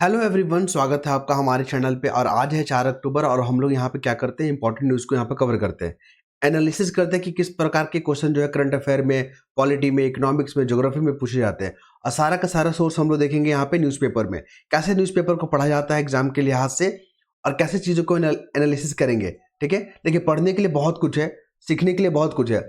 Hello everyone, स्वागत है आपका हमारे चैनल पे। और आज है 4 अक्टूबर और हम लोग यहाँ पे क्या करते हैं, इंपॉर्टेंट न्यूज़ को यहाँ पे कवर करते हैं, एनालिसिस करते हैं कि किस प्रकार के क्वेश्चन जो है करंट अफेयर में, पॉलिटी में, इकोनॉमिक्स में, ज्योग्राफी में पूछे जाते हैं। और सारा का सारा सोर्स हम लोग देखेंगे यहाँ पे न्यूज़पेपर में, कैसे न्यूज़पेपर को पढ़ा जाता है एग्जाम के लिहाज से और कैसे चीज़ों को एनालिसिस करेंगे। ठीक है, देखिए पढ़ने के लिए बहुत कुछ है, सीखने के लिए बहुत कुछ है,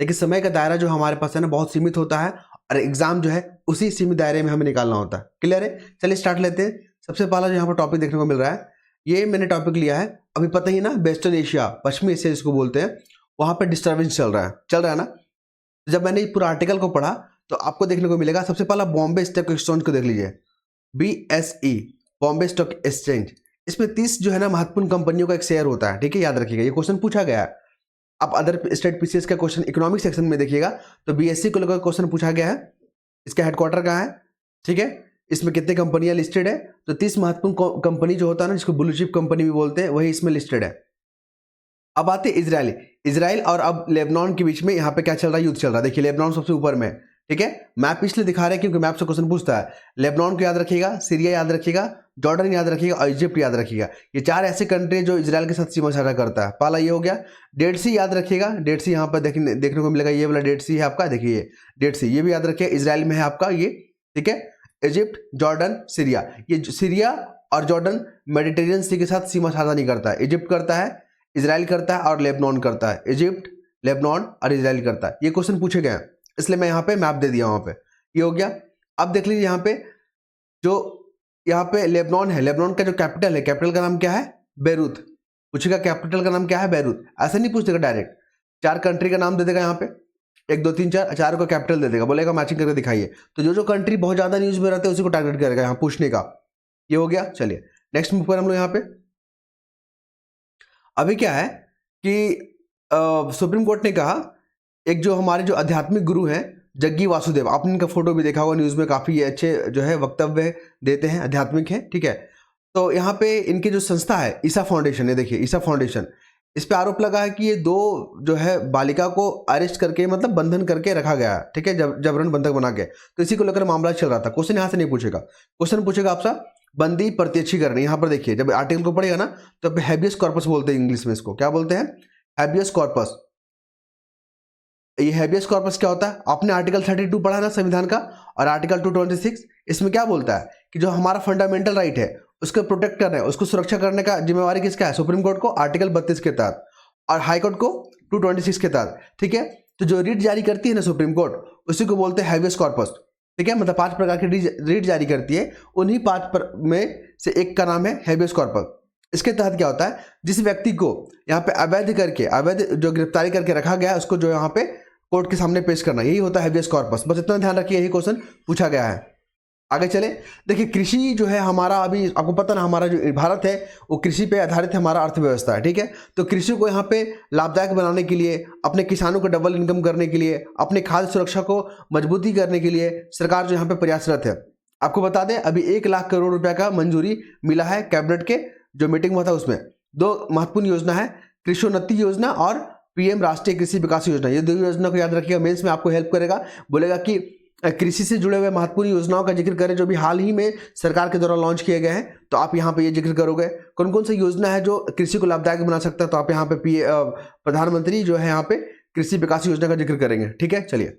लेकिन समय का दायरा जो हमारे पास है ना बहुत सीमित होता है और एग्जाम जो है उसी सीमित दायरे में हमें निकालना होता है। क्लियर है? चलिए स्टार्ट लेते हैं। सबसे पहला जो यहाँ पर टॉपिक देखने को मिल रहा है, ये मैंने टॉपिक लिया है, अभी पता ही ना, वेस्टर्न एशिया, पश्चिमी एशिया जिसको बोलते हैं, वहाँ पर डिस्टर्बेंस चल रहा है ना। जब मैंने पूरा आर्टिकल को पढ़ा तो आपको देखने को मिलेगा, सबसे पहला बॉम्बे स्टॉक एक्सचेंज को देख लीजिए, BSE, बॉम्बे स्टॉक एक्सचेंज। इसमें 30 जो है ना महत्वपूर्ण कंपनियों का एक शेयर होता है। ठीक है, याद रखिएगा, ये क्वेश्चन पूछा गया है। आप अदर स्टेट पीसीएस का क्वेश्चन इकोनॉमिक सेक्शन में देखिएगा तो BSE को लेकर क्वेश्चन पूछा गया है, इसका हेडक्वार्टर कहाँ है, ठीक है, इसमें कितने कंपनियां लिस्टेड है। तो 30 महत्वपूर्ण कंपनी जो होता है ना, जिसको ब्लू चिप कंपनी भी बोलते हैं, वही इसमें लिस्टेड है। अब आते हैं इजराइल और अब लेबनान के बीच में यहाँ पे क्या चल रहा है, युद्ध चल रहा है। देखिए लेबनान सबसे ऊपर में, ठीक है, मैप इसलिए दिखा रहे हैं क्योंकि मैप से क्वेश्चन पूछता है। लेबनान को याद रखिएगा, सीरिया याद रखिएगा, जॉर्डन याद रखिएगा और इजिप्ट याद रखिएगा। ये 4 ऐसे कंट्री जो इजराइल के साथ सीमा साझा करता है। पहला ये हो गया। डेड सी याद रखिएगा, डेड सी यहाँ पर देखने को मिलेगा, ये वाला डेड सी है आपका, देखिए ये डेड सी, ये भी याद रखिएगा, इजराइल में है आपका ये। ठीक है, इजिप्ट, जॉर्डन, सीरिया। ये सीरिया और जॉर्डन मेडिटेरियन सी के साथ सीमा साझा नहीं करता है। इजिप्ट करता है, इजराइल करता है और लेबनान करता है। इजिप्ट, लेबनान और इजराइल करता है। ये क्वेश्चन पूछे गए हैं, इसलिए मैं यहाँ पे मैप दे दिया वहाँ पे। ये हो गया। अब देख लीजिए यहाँ पे, जो यहाँ पे लेबनान है, लेबनान का जो कैपिटल है, कैपिटल का नाम क्या है, बेरूत। पूछेगा कैपिटल का नाम क्या है, बेरूत। ऐसे नहीं पूछ देगा डायरेक्ट, 4 कंट्री का नाम दे देगा यहाँ पे, 1 2 3 4, 4 को कैपिटल दे देगा, बोलेगा मैचिंग करके दिखाइए। तो जो कंट्री बहुत ज्यादा न्यूज में रहते हैं उसी को टारगेट करेगा यहाँ पूछने का। ये हो गया। चलिए नेक्स्ट मूव पर हम लोग यहाँ पे। अभी क्या है कि सुप्रीम कोर्ट ने कहा, एक जो हमारे जो आध्यात्मिक गुरु हैं जग्गी वासुदेव, आपने इनका फोटो भी देखा होगा न्यूज़ में, काफ़ी अच्छे जो है वक्तव्य देते हैं, आध्यात्मिक है। ठीक है, तो यहाँ पे इनकी जो संस्था है ईसा फाउंडेशन है, देखिए ईसा फाउंडेशन, इस पे आरोप लगा है कि ये 2 जो है बालिका को अरेस्ट करके, मतलब बंधन करके रखा गया है। ठीक है, जबरन बंधक बना के, तो इसी को लेकर मामला चल रहा था। क्वेश्चन यहाँ से नहीं पूछेगा, क्वेश्चन पूछेगा आपसे बंदी प्रत्यक्षीकरण। यहाँ पर देखिए, जब आर्टिकल को पढ़ेगा ना तो हैबियस कॉर्पस बोलते हैं इंग्लिश में, इसको क्या बोलते हैं, हैबियस कॉर्पस। ये हैबियस कॉर्पस क्या होता है, आपने आर्टिकल 32 पढ़ा ना संविधान का, और आर्टिकल 226, इसमें क्या बोलता है कि जो हमारा फंडामेंटल राइट है उसको प्रोटेक्ट करना है, उसको सुरक्षा करने का जिम्मेवारी किसका है, सुप्रीम कोर्ट को, आर्टिकल 32 के तहत, और हाई कोर्ट को 226 के तहत। ठीक है, तो जो रीट जारी करती है ना सुप्रीम कोर्ट, उसी को बोलते हैं हैबियस कॉर्पस। ठीक है, मतलब 5 प्रकार की रीट जारी करती है, उन्हीं 5 में से एक का नाम है हैबियस कॉर्पस। इसके तहत क्या होता है, जिस व्यक्ति को यहाँ पे अवैध जो गिरफ्तारी करके रखा गया है, उसको जो यहाँ पे कोर्ट के सामने पेश करना, यही होता है हैबियस कॉर्पस। बस इतना ध्यान रखिए, यही क्वेश्चन पूछा गया है। आगे चले, देखिए कृषि जो है हमारा, अभी आपको पता ना, हमारा जो भारत है वो कृषि पे आधारित हमारा अर्थव्यवस्था है। ठीक है, तो कृषि को यहाँ पे लाभदायक बनाने के लिए, अपने किसानों को डबल इनकम करने के लिए, अपने खाद्य सुरक्षा को मजबूती करने के लिए सरकार जो यहाँ पे प्रयासरत है। आपको बता दें, अभी 1 लाख करोड़ रुपया का मंजूरी मिला है कैबिनेट के जो मीटिंग हुआ था उसमें। 2 महत्वपूर्ण योजना है, कृषि उन्नति योजना और PM राष्ट्रीय कृषि विकास योजना। ये 2 योजना को याद रखिएगा, मेंस में आपको हेल्प करेगा। बोलेगा कि कृषि से जुड़े हुए महत्वपूर्ण योजनाओं का जिक्र करें जो भी हाल ही में सरकार के द्वारा लॉन्च किए गए हैं, तो आप यहाँ पे ये जिक्र करोगे। कौन कौन सी योजना है जो कृषि को लाभदायक बना सकता है, तो आप यहाँ पे प्रधानमंत्री जो है यहाँ पे कृषि विकास योजना का जिक्र करेंगे। ठीक है, चलिए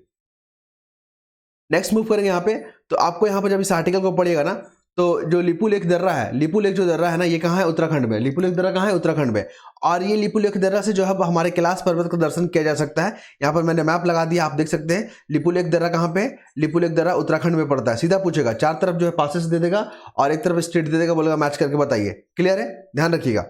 नेक्स्ट मूव करेंगे यहाँ पे। तो आपको यहाँ पे जब इस आर्टिकल को पढ़िएगा ना, तो जो लिपुलेख दर्रा है, लिपुलेख जो दर्रा है ना, ये कहाँ है, उत्तराखंड में। लिपुलेख दर्रा कहाँ है, उत्तराखंड में। और ये लिपुलेख दर्रा से जो है हमारे कैलाश पर्वत का दर्शन किया जा सकता है। यहाँ पर मैंने मैप लगा दिया, आप देख सकते हैं लिपुलेख दर्रा कहाँ पे है। लिपुलेख दर्रा उत्तराखंड में पड़ता है। सीधा पूछेगा, 4 तरफ जो है पासेस दे देगा और एक तरफ स्टेट दे देगा, बोलेगा मैच करके बताइए। क्लियर है, ध्यान रखिएगा।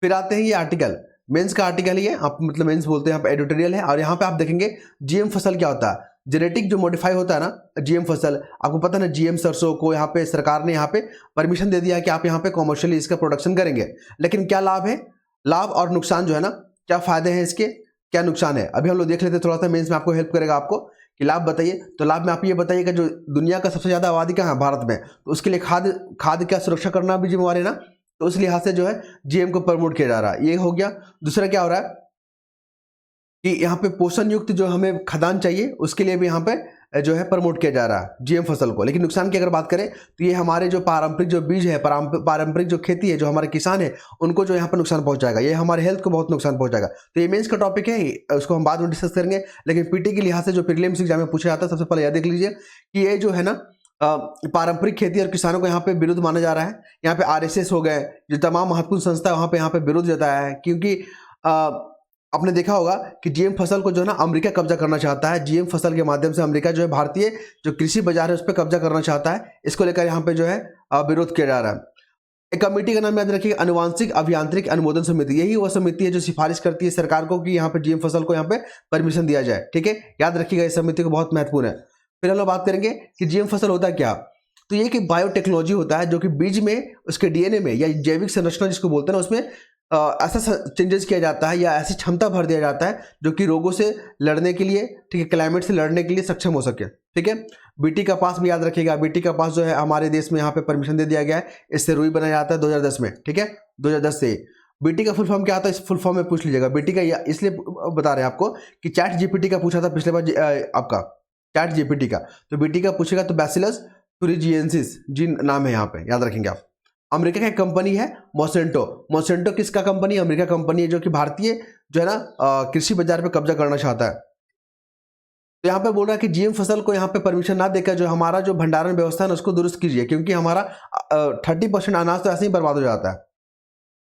फिर आते हैं ये आर्टिकल, मेंस का आर्टिकल, ये आप मतलब मेंस बोलते हैं, यहाँ पे एडिटोरियल है। और यहाँ पे आप देखेंगे GM फसल क्या होता है, जेनेटिक जो मॉडिफाई होता है ना, GM फसल। आपको पता है ना, GM सरसों को यहाँ पे सरकार ने यहाँ पे परमिशन दे दिया कि आप यहाँ पे कॉमर्शियली इसका प्रोडक्शन करेंगे। लेकिन क्या लाभ है, लाभ और नुकसान जो है ना, क्या फायदे हैं इसके, क्या नुकसान है, अभी हम लोग देख लेते हैं। थोड़ा सा मेंस में आपको हेल्प करेगा आपको कि लाभ बताइए। तो लाभ में आप ये बताइएगा, जो दुनिया का सबसे ज्यादा आबादी कहाँ है, भारत में, तो उसके लिए खाद्य का सुरक्षा करना भी जिम्मेवारी है ना, तो उस लिहाज से जो है GM को प्रमोट किया जा रहा है। ये हो गया। दूसरा क्या हो रहा है कि यहाँ पे पोषण युक्त जो हमें खाद्यान्न चाहिए, उसके लिए भी यहाँ पे जो है प्रमोट किया जा रहा है जीएम फसल को। लेकिन नुकसान की अगर बात करें तो ये हमारे जो पारंपरिक जो बीज है, पारंपरिक जो खेती है, जो हमारे किसान है, उनको जो यहाँ पर नुकसान पहुंचाएगा, ये हमारे हेल्थ को बहुत नुकसान पहुंचाएगा। तो ये मेंस का टॉपिक है, उसको हम बाद में डिस्कस करेंगे। लेकिन पीटी के लिहाज से जो प्रीलिम्स एग्जाम में पूछा जाता है, सबसे पहले यह देख लीजिए कि ये जो है ना पारंपरिक खेती और किसानों को यहाँ पे विरोध माना जा रहा है। यहाँ पे आरएसएस हो गए, जो तमाम महत्वपूर्ण संस्था यहाँ पे विरोध जताया है, क्योंकि आपने देखा होगा कि जीएम फसल को जो है ना अमेरिका कब्जा करना चाहता है। जीएम फसल के माध्यम से अमेरिका जो है भारतीय जो कृषि बाजार है उस पर कब्जा करना चाहता है। इसको लेकर यहाँ पे जो है विरोध किया जा रहा है। एक कमेटी का नाम याद रखिएगा, अनुवांशिक अभियांत्रिक अनुमोदन समिति। यही वह समिति है जो सिफारिश करती है सरकार को कि यहाँ पे जीएम फसल को यहाँ पे परमिशन दिया जाए। ठीक है, याद रखिएगा, इस समिति को बहुत महत्वपूर्ण है। फिर हम लोग बात करेंगे कि जीएम फसल होता क्या। तो ये कि बायोटेक्नोलॉजी होता है जो कि बीज में, उसके डीएनए में या जैविक संरचना जिसको बोलते हैं ना, उसमें ऐसा चेंजेस किया जाता है या ऐसी क्षमता भर दिया जाता है जो कि रोगों से लड़ने के लिए, ठीक है, क्लाइमेट से लड़ने के लिए सक्षम हो सके। ठीक है, बीटी का पास भी याद रखिएगा। बीटी का पास जो है हमारे देश में यहाँ पे परमिशन दे दिया गया है। इससे रुई बनाया जाता है 2010 में। ठीक है, 2010 से। बीटी का फुल फॉर्म क्या आता है, इस फुल फॉर्म में पूछ लीजिएगा। बीटी का इसलिए बता रहे हैं आपको कि चैट जीपीटी का पूछा था पिछले बार आपका, चैट जीपीटी का। तो बीटी का पूछेगा तो बैसिलस thuringiensis जी नाम है, यहाँ पे याद रखेंगे आप। अमेरिका की कंपनी है मोसेंटो। मोसेंटो किसका कंपनी है? अमेरिका कंपनी है, जो कि भारतीय जो है ना कृषि बाजार पे कब्जा करना चाहता है। तो यहाँ पे बोल रहा है कि जीएम फसल को यहाँ पे परमिशन ना देकर जो हमारा जो भंडारण व्यवस्था है ना उसको दुरुस्त कीजिए, क्योंकि हमारा 30% अनाज तो ऐसे ही बर्बाद हो जाता है।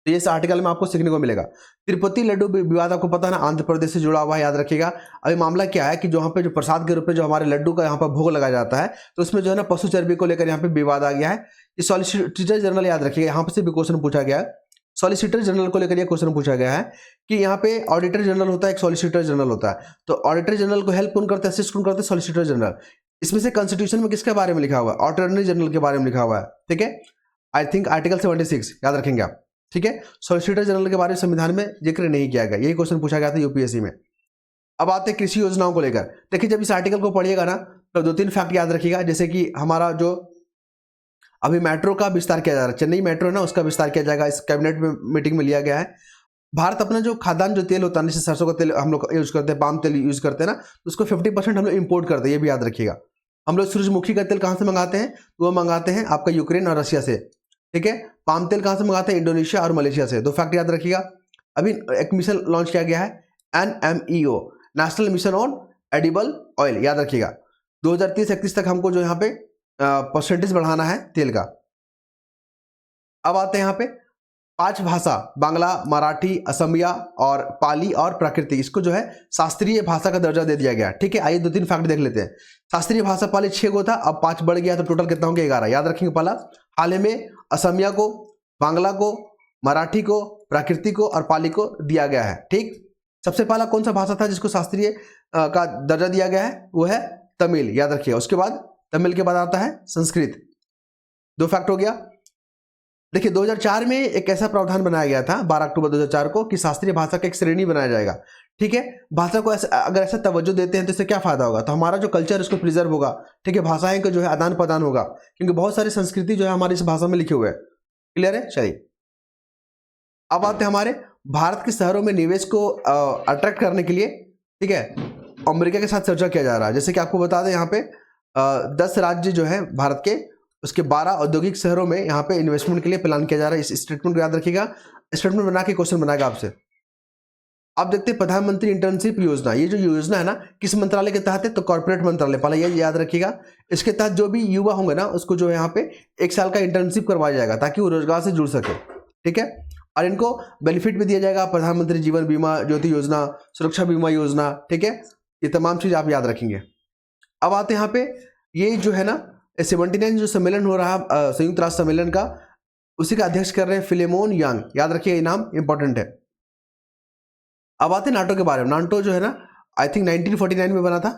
तो ये इस आर्टिकल में आपको सीखने को मिलेगा। तिरुपति लड्डू विवाद आपको पता है ना, आंध्र प्रदेश से जुड़ा हुआ है, याद रखिएगा। अभी मामला क्या है कि जो यहाँ पे जो प्रसाद के रूप में जो हमारे लड्डू का यहाँ पर भोग लगाया जाता है, तो उसमें जो है ना पशु चर्बी को लेकर यहाँ पे विवाद आ गया है। ये सॉलिसिटर जनरल, याद रखिएगा, यहाँ पे से भी क्वेश्चन पूछा गया है। सॉलिसिटर जनरल को लेकर यह क्वेश्चन पूछा गया है कि यहाँ पे ऑडिटर जनरल होता है, एक सॉलिसिटर जनरल होता है। तो ऑडिटर जनरल को हेल्प कौन करते हैं, असिस्ट कौन करते हैं? Solicitor general. इसमें से कॉन्स्टिट्यूशन में किसके बारे में लिखा हुआ है? अटॉर्नी जनरल के बारे में लिखा हुआ है। ठीक है, आई थिंक आर्टिकल 76, याद रखेंगे आप। ठीक है, सॉलिसिटर जनरल के बारे में संविधान में जिक्र नहीं किया गया। यही क्वेश्चन पूछा गया था यूपीएससी में। अब आते हैं कृषि योजनाओं को लेकर। देखिए, जब इस आर्टिकल को पढ़िएगा ना तो 2-3 फैक्ट याद रखिएगा, जैसे कि हमारा जो अभी मेट्रो का विस्तार किया जा रहा है, चेन्नई मेट्रो ना, उसका विस्तार किया जाएगा, इस कैबिनेट में मीटिंग में लिया गया है। भारत अपना जो खाद्यान्न जो तेल होता है, जैसे सरसों का तेल हम लोग यूज करते हैं, पाम तेल यूज करते हैं ना, तो उसको 50% हम लोग इम्पोर्ट करते हैं, ये भी याद रखिएगा। हम लोग सूरजमुखी का तेल कहाँ से मंगाते हैं? तो वो मंगाते हैं आपका यूक्रेन और रशिया से। ठीक है, पाम तेल कहाँ से मंगाते हैं? इंडोनेशिया और मलेशिया से। 2 फैक्ट याद रखिएगा। अभी एक मिशन लॉन्च किया गया है, NMEO, national mission on edible oil, याद रखिएगा। 2030-31 तक हमको जो यहाँ पे परसेंटेज बढ़ाना है तेल का। अब आते हैं यहाँ पे 5 भाषा, बांग्ला, मराठी, असमिया और पाली और प्राकृतिक, इसको जो है शास्त्रीय भाषा का दर्जा दे दिया गया। ठीक है, आइए 2-3 फैक्ट देख लेते हैं। शास्त्रीय भाषा पहले 6 गो था, अब 5 बढ़ गया, तो टोटल कितना होंगे? 11। याद रखेंगे। पहला, हाल ही में असमिया को, बांग्ला को, मराठी को, प्राकृतिक को और पाली को दिया गया है। ठीक, सबसे पहला कौन सा भाषा था जिसको शास्त्रीय का दर्जा दिया गया है? वो है तमिल, याद रखिए। उसके बाद तमिल के बाद आता है संस्कृत। 2 फैक्ट हो गया। देखिए, 2004 में एक ऐसा प्रावधान बनाया गया था 12 अक्टूबर 2004 को कि शास्त्रीय भाषा का एक श्रेणी बनाया जाएगा। ठीक है, भाषा को अगर ऐसा तवज्जो देते हैं तो इससे क्या फायदा होगा? तो हमारा जो कल्चर उसको प्रिजर्व होगा। ठीक है, भाषाएं का जो है आदान प्रदान होगा, क्योंकि बहुत सारी संस्कृति जो है हमारी इस भाषा में लिखे हुए हैं। क्लियर है? चलिए, अब आते हैं हमारे भारत के शहरों में निवेश को अट्रैक्ट करने के लिए। ठीक है, अमेरिका के साथ चर्चा किया जा रहा है। जैसे कि आपको बता दें, यहाँ पे 10 राज्य जो है भारत के, उसके 12 औद्योगिक शहरों में यहाँ पे इन्वेस्टमेंट के लिए प्लान किया जा रहा है। इस स्टेटमेंट को याद रखिएगा। स्टेटमेंट बना के क्वेश्चन बनाएगा आपसे। अब देखते हैं प्रधानमंत्री इंटर्नशिप योजना। ये जो योजना है ना, किस मंत्रालय के तहत है? तो कॉर्पोरेट मंत्रालय, पहले ये याद रखिएगा। इसके तहत जो भी युवा होंगे ना, उसको जो है यहाँ पे 1 साल का इंटर्नशिप करवाया जाएगा ताकि वो रोजगार से जुड़ सके। ठीक है, और इनको बेनिफिट भी दिया जाएगा, प्रधानमंत्री जीवन बीमा ज्योति योजना, सुरक्षा बीमा योजना। ठीक है, ये तमाम चीज आप याद रखेंगे। अब आते हैं यहाँ पे, ये जो है ना 79 जो सम्मेलन हो रहा है संयुक्त राष्ट्र सम्मेलन का, उसी का अध्यक्ष कर रहे हैं फिलेमोन यांग। याद रखिए, ये नाम इंपॉर्टेंट है। अब आते हैं नाटो के बारे में। नाटो जो है ना, आई थिंक 1949 में बना था।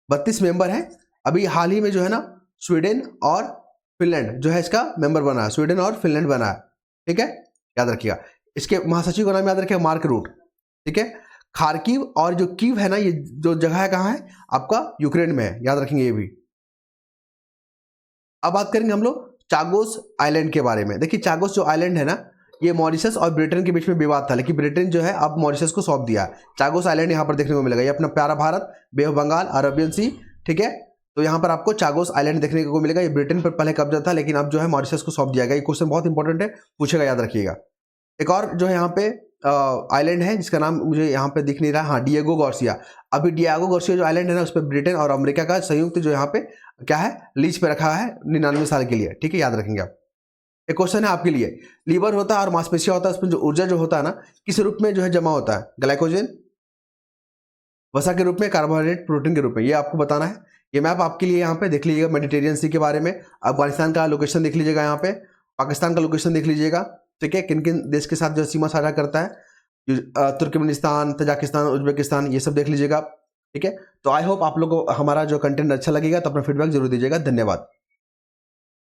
32 मेंबर है। अभी हाल ही में जो है ना स्वीडन और फिनलैंड जो है इसका मेंबर बना है। स्वीडन और फिनलैंड बना है। ठीक है, याद रखिएगा। इसके महासचिव का नाम याद रखिएगा, मार्क रूट। ठीक है, खार्किव और जो कीव है ना, ये जो जगह है कहाँ है? आपका यूक्रेन में है, याद रखेंगे ये भी। अब बात करेंगे हम लोग चागोस आइलैंड के बारे में। देखिए, चागोस जो आइलैंड है ना, ये मॉरिशस और ब्रिटेन के बीच में विवाद था, लेकिन ब्रिटेन जो है अब मॉरिशस को सौंप दिया। चागोस आइलैंड यहाँ पर देखने को मिलेगा। ये अपना प्यारा भारत, बे ऑफ बंगाल, अरेबियन सी, ठीक है, तो यहाँ पर आपको चागोस आइलैंड देखने को मिलेगा। ये ब्रिटेन पर पहले कब्जा था, लेकिन अब जो है मॉरिशस को सौंप दिया गया। ये क्वेश्चन बहुत इंपॉर्टेंट है, पूछेगा, याद रखिएगा। एक और जो है यहाँ पे आइलैंड है जिसका नाम मुझे यहाँ पे दिख नहीं रहा, हाँ, डिएगो गार्सिया। अभी डिएगो गार्सिया जो आइलैंड है ना, उस पर ब्रिटेन और अमेरिका का संयुक्त जो यहाँ पे क्या है, लीज पे रखा है 99 साल के लिए, ठीक है, याद रखेंगे आप। एक क्वेश्चन है आपके लिए, लीवर होता है और मांसपेशिया होता है, उसमें जो ऊर्जा जो होता है ना, किस रूप में जो है जमा होता है? ग्लाइकोजन, वसा के रूप में, कार्बोहाइड्रेट, प्रोटीन के रूप में, ये आपको बताना है। ये मैप आपके लिए यहाँ पे देख लीजिएगा, मेडिटेरियन सी के बारे में। अफगानिस्तान का लोकेशन देख लीजिएगा यहाँ पे, पाकिस्तान का लोकेशन देख लीजिएगा, ठीक है, किन किन देश के साथ जो सीमा साझा करता है, तुर्कमेनिस्तान, तजाकिस्तान, उज्बेकिस्तान, ये सब देख लीजिएगा, ठीक है। तो आई होप आप लोगों को हमारा जो कंटेंट अच्छा लगेगा, तो अपना फीडबैक जरूर दीजिएगा। धन्यवाद।